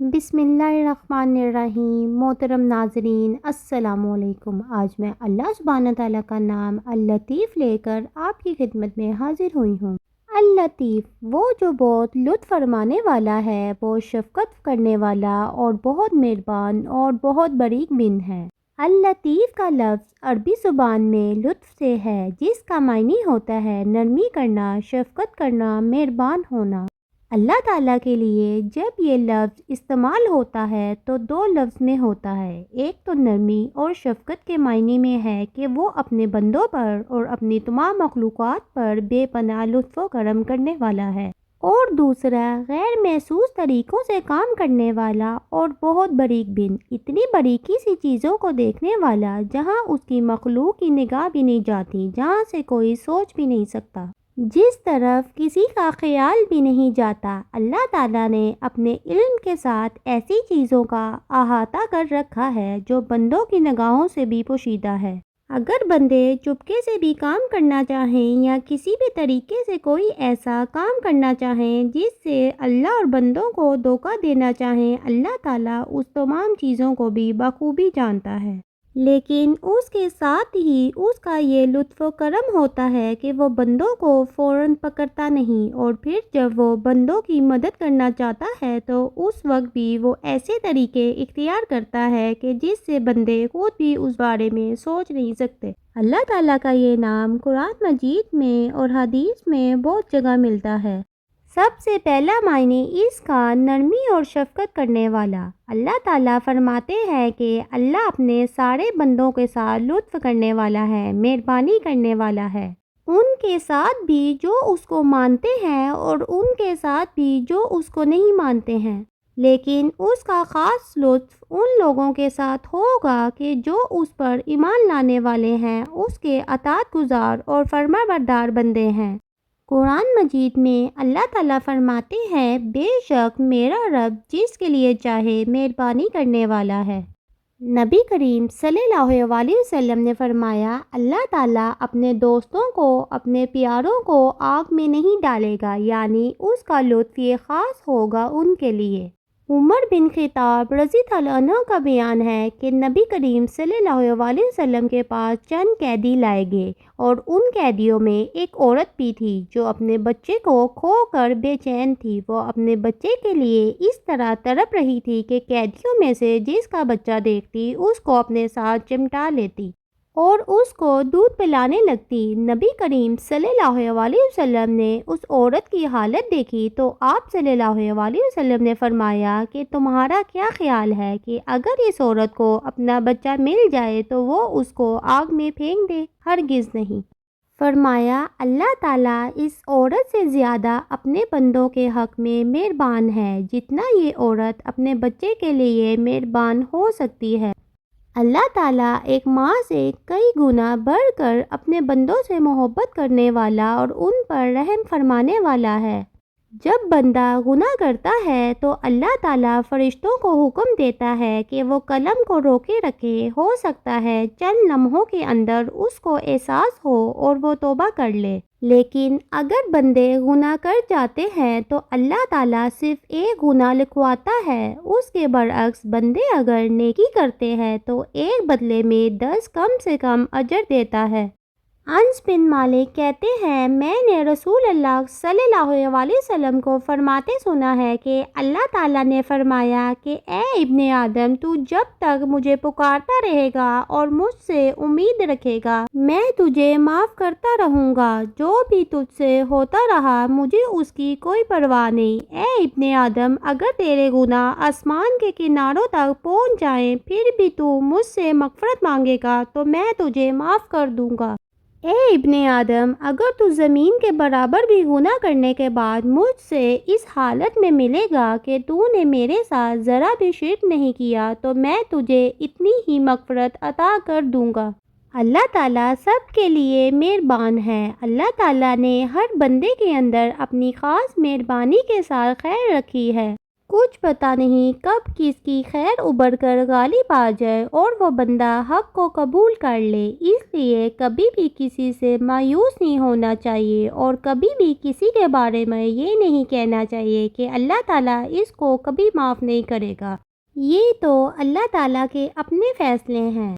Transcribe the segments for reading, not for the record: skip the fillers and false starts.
بسم اللہ الرحمن الرحیم۔ محترم ناظرین السلام علیکم۔ آج میں اللہ سبحانہ تعالیٰ کا نام اللطیف لے کر آپ کی خدمت میں حاضر ہوئی ہوں۔ اللطیف وہ جو بہت لطف فرمانے والا ہے، بہت شفقت کرنے والا اور بہت مہربان اور بہت باریک بین ہے۔ اللطیف کا لفظ عربی زبان میں لطف سے ہے، جس کا معنی ہوتا ہے نرمی کرنا، شفقت کرنا، مہربان ہونا۔ اللہ تعالیٰ کے لیے جب یہ لفظ استعمال ہوتا ہے تو دو لفظ میں ہوتا ہے۔ ایک تو نرمی اور شفقت کے معنی میں ہے کہ وہ اپنے بندوں پر اور اپنی تمام مخلوقات پر بے پناہ لطف و کرم کرنے والا ہے، اور دوسرا غیر محسوس طریقوں سے کام کرنے والا اور بہت باریک بین، اتنی باریکی سی چیزوں کو دیکھنے والا جہاں اس کی مخلوق کی نگاہ بھی نہیں جاتی، جہاں سے کوئی سوچ بھی نہیں سکتا، جس طرف کسی کا خیال بھی نہیں جاتا۔ اللہ تعالیٰ نے اپنے علم کے ساتھ ایسی چیزوں کا احاطہ کر رکھا ہے جو بندوں کی نگاہوں سے بھی پوشیدہ ہے۔ اگر بندے چپکے سے بھی کام کرنا چاہیں یا کسی بھی طریقے سے کوئی ایسا کام کرنا چاہیں جس سے اللہ اور بندوں کو دھوکہ دینا چاہیں، اللہ تعالیٰ اس تمام چیزوں کو بھی بخوبی جانتا ہے۔ لیکن اس کے ساتھ ہی اس کا یہ لطف و کرم ہوتا ہے کہ وہ بندوں کو فوراً پکڑتا نہیں، اور پھر جب وہ بندوں کی مدد کرنا چاہتا ہے تو اس وقت بھی وہ ایسے طریقے اختیار کرتا ہے کہ جس سے بندے خود بھی اس بارے میں سوچ نہیں سکتے۔ اللہ تعالیٰ کا یہ نام قرآن مجید میں اور حدیث میں بہت جگہ ملتا ہے۔ سب سے پہلا معنی اس کا نرمی اور شفقت کرنے والا۔ اللہ تعالیٰ فرماتے ہیں کہ اللہ اپنے سارے بندوں کے ساتھ لطف کرنے والا ہے، مہربانی کرنے والا ہے، ان کے ساتھ بھی جو اس کو مانتے ہیں اور ان کے ساتھ بھی جو اس کو نہیں مانتے ہیں۔ لیکن اس کا خاص لطف ان لوگوں کے ساتھ ہوگا کہ جو اس پر ایمان لانے والے ہیں، اس کے اطاعت گزار اور فرما بردار بندے ہیں۔ قرآن مجید میں اللہ تعالیٰ فرماتے ہیں، بے شک میرا رب جس کے لیے چاہے مہربانی کرنے والا ہے۔ نبی کریم صلی اللہ علیہ وسلم نے فرمایا، اللہ تعالیٰ اپنے دوستوں کو، اپنے پیاروں کو آگ میں نہیں ڈالے گا، یعنی اس کا لطف یہ خاص ہوگا ان کے لیے۔ عمر بن خطاب رضی اللہ عنہ کا بیان ہے کہ نبی کریم صلی اللہ علیہ وسلم کے پاس چند قیدی لائے گئے، اور ان قیدیوں میں ایک عورت بھی تھی جو اپنے بچے کو کھو کر بے چین تھی۔ وہ اپنے بچے کے لیے اس طرح تڑپ رہی تھی کہ قیدیوں میں سے جس کا بچہ دیکھتی اس کو اپنے ساتھ چمٹا لیتی اور اس کو دودھ پلانے لگتی۔ نبی کریم صلی اللہ علیہ وسلم نے اس عورت کی حالت دیکھی تو آپ صلی اللہ علیہ وسلم نے فرمایا کہ تمہارا کیا خیال ہے کہ اگر اس عورت کو اپنا بچہ مل جائے تو وہ اس کو آگ میں پھینک دے؟ ہرگز نہیں۔ فرمایا، اللہ تعالیٰ اس عورت سے زیادہ اپنے بندوں کے حق میں مہربان ہے جتنا یہ عورت اپنے بچے کے لیے مہربان ہو سکتی ہے۔ اللہ تعالیٰ ایک ماں سے کئی گنا بڑھ کر اپنے بندوں سے محبت کرنے والا اور ان پر رحم فرمانے والا ہے۔ جب بندہ گناہ کرتا ہے تو اللہ تعالیٰ فرشتوں کو حکم دیتا ہے کہ وہ قلم کو روکے رکھے، ہو سکتا ہے چند لمحوں کے اندر اس کو احساس ہو اور وہ توبہ کر لے۔ لیکن اگر بندے گناہ کر جاتے ہیں تو اللہ تعالیٰ صرف ایک گناہ لکھواتا ہے، اس کے برعکس بندے اگر نیکی کرتے ہیں تو ایک بدلے میں 10 کم سے کم اجر دیتا ہے۔ انس بن مالک کہتے ہیں، میں نے رسول اللہ صلی اللہ علیہ وسلم کو فرماتے سنا ہے کہ اللہ تعالیٰ نے فرمایا کہ اے ابن آدم، تو جب تک مجھے پکارتا رہے گا اور مجھ سے امید رکھے گا، میں تجھے معاف کرتا رہوں گا۔ جو بھی تجھ سے ہوتا رہا مجھے اس کی کوئی پرواہ نہیں۔ اے ابن آدم، اگر تیرے گناہ آسمان کے کناروں تک پہنچ جائیں پھر بھی تو مجھ سے مغفرت مانگے گا تو میں تجھے معاف کر دوں گا۔ اے ابن آدم، اگر تو زمین کے برابر بھی گناہ کرنے کے بعد مجھ سے اس حالت میں ملے گا کہ تو نے میرے ساتھ ذرا بھی شرک نہیں کیا تو میں تجھے اتنی ہی مغفرت عطا کر دوں گا۔ اللہ تعالیٰ سب کے لیے مہربان ہے۔ اللہ تعالیٰ نے ہر بندے کے اندر اپنی خاص مہربانی کے ساتھ خیر رکھی ہے۔ کچھ پتہ نہیں کب کس کی خیر ابھر کر غالب آ جائے اور وہ بندہ حق کو قبول کر لے، اس لیے کبھی بھی کسی سے مایوس نہیں ہونا چاہیے اور کبھی بھی کسی کے بارے میں یہ نہیں کہنا چاہیے کہ اللہ تعالیٰ اس کو کبھی معاف نہیں کرے گا۔ یہ تو اللہ تعالیٰ کے اپنے فیصلے ہیں۔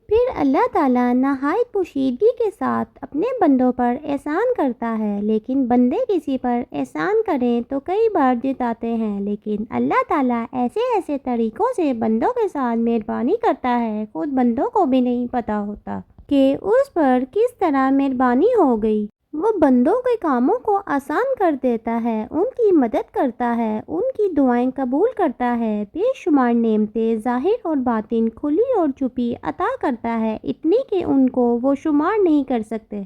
پھر اللہ تعالیٰ نہایت پوشیدگی کے ساتھ اپنے بندوں پر احسان کرتا ہے، لیکن بندے کسی پر احسان کریں تو کئی بار جتاتے ہیں، لیکن اللہ تعالیٰ ایسے طریقوں سے بندوں کے ساتھ مہربانی کرتا ہے، خود بندوں کو بھی نہیں پتہ ہوتا کہ اس پر کس طرح مہربانی ہو گئی۔ وہ بندوں کے کاموں کو آسان کر دیتا ہے، ان کی مدد کرتا ہے، ان کی دعائیں قبول کرتا ہے، بے شمار نعمتیں ظاہر اور باطن، کھلی اور چھپی عطا کرتا ہے، اتنی کہ ان کو وہ شمار نہیں کر سکتے۔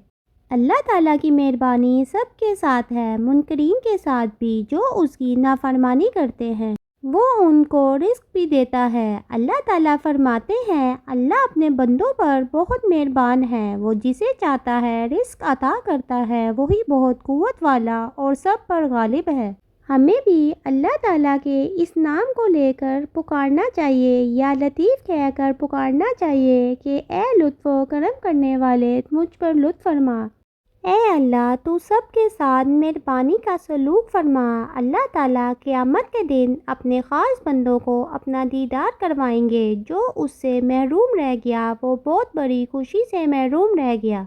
اللہ تعالیٰ کی مہربانی سب کے ساتھ ہے، منکرین کے ساتھ بھی، جو اس کی نافرمانی کرتے ہیں۔ وہ ان کو رزق بھی دیتا ہے۔ اللہ تعالیٰ فرماتے ہیں، اللہ اپنے بندوں پر بہت مہربان ہے، وہ جسے چاہتا ہے رزق عطا کرتا ہے، وہی بہت قوت والا اور سب پر غالب ہے۔ ہمیں بھی اللہ تعالیٰ کے اس نام کو لے کر پکارنا چاہیے، یا لطیف کہہ کر پکارنا چاہیے کہ اے لطف و کرم کرنے والے، مجھ پر لطف فرما۔ اے اللہ، تو سب کے ساتھ مہربانی کا سلوک فرما۔ اللہ تعالیٰ قیامت کے دن اپنے خاص بندوں کو اپنا دیدار کروائیں گے، جو اس سے محروم رہ گیا وہ بہت بڑی خوشی سے محروم رہ گیا۔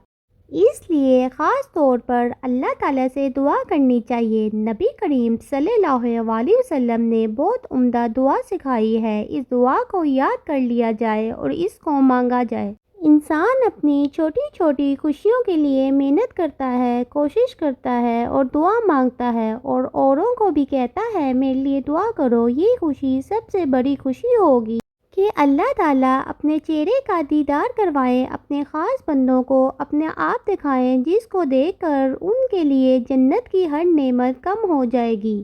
اس لیے خاص طور پر اللہ تعالیٰ سے دعا کرنی چاہیے۔ نبی کریم صلی اللہ علیہ وسلم نے بہت عمدہ دعا سکھائی ہے، اس دعا کو یاد کر لیا جائے اور اس کو مانگا جائے۔ انسان اپنی چھوٹی چھوٹی خوشیوں کے لیے محنت کرتا ہے، کوشش کرتا ہے اور دعا مانگتا ہے، اور اوروں کو بھی کہتا ہے میرے لیے دعا کرو۔ یہ خوشی سب سے بڑی خوشی ہوگی کہ اللہ تعالیٰ اپنے چہرے کا دیدار کروائیں، اپنے خاص بندوں کو اپنے آپ دکھائیں، جس کو دیکھ کر ان کے لیے جنت کی ہر نعمت کم ہو جائے گی۔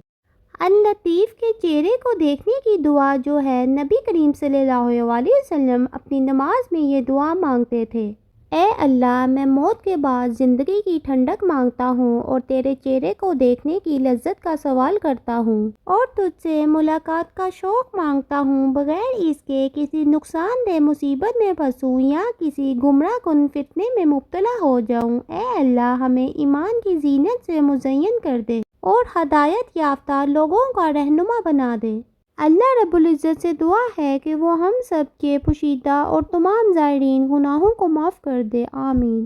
اللطیف کے چہرے کو دیکھنے کی دعا جو ہے، نبی کریم صلی اللہ علیہ وسلم اپنی نماز میں یہ دعا مانگتے تھے، اے اللہ، میں موت کے بعد زندگی کی ٹھنڈک مانگتا ہوں اور تیرے چہرے کو دیکھنے کی لذت کا سوال کرتا ہوں، اور تجھ سے ملاقات کا شوق مانگتا ہوں، بغیر اس کے کسی نقصان دہ مصیبت میں پھنسوں یا کسی گمراہ کن فتنے میں مبتلا ہو جاؤں۔ اے اللہ، ہمیں ایمان کی زینت سے مزین کر دے اور ہدایت یافتہ لوگوں کا رہنما بنا دے۔ اللہ رب العزت سے دعا ہے کہ وہ ہم سب کے پوشیدہ اور تمام زائرین گناہوں کو معاف کر دے، آمین۔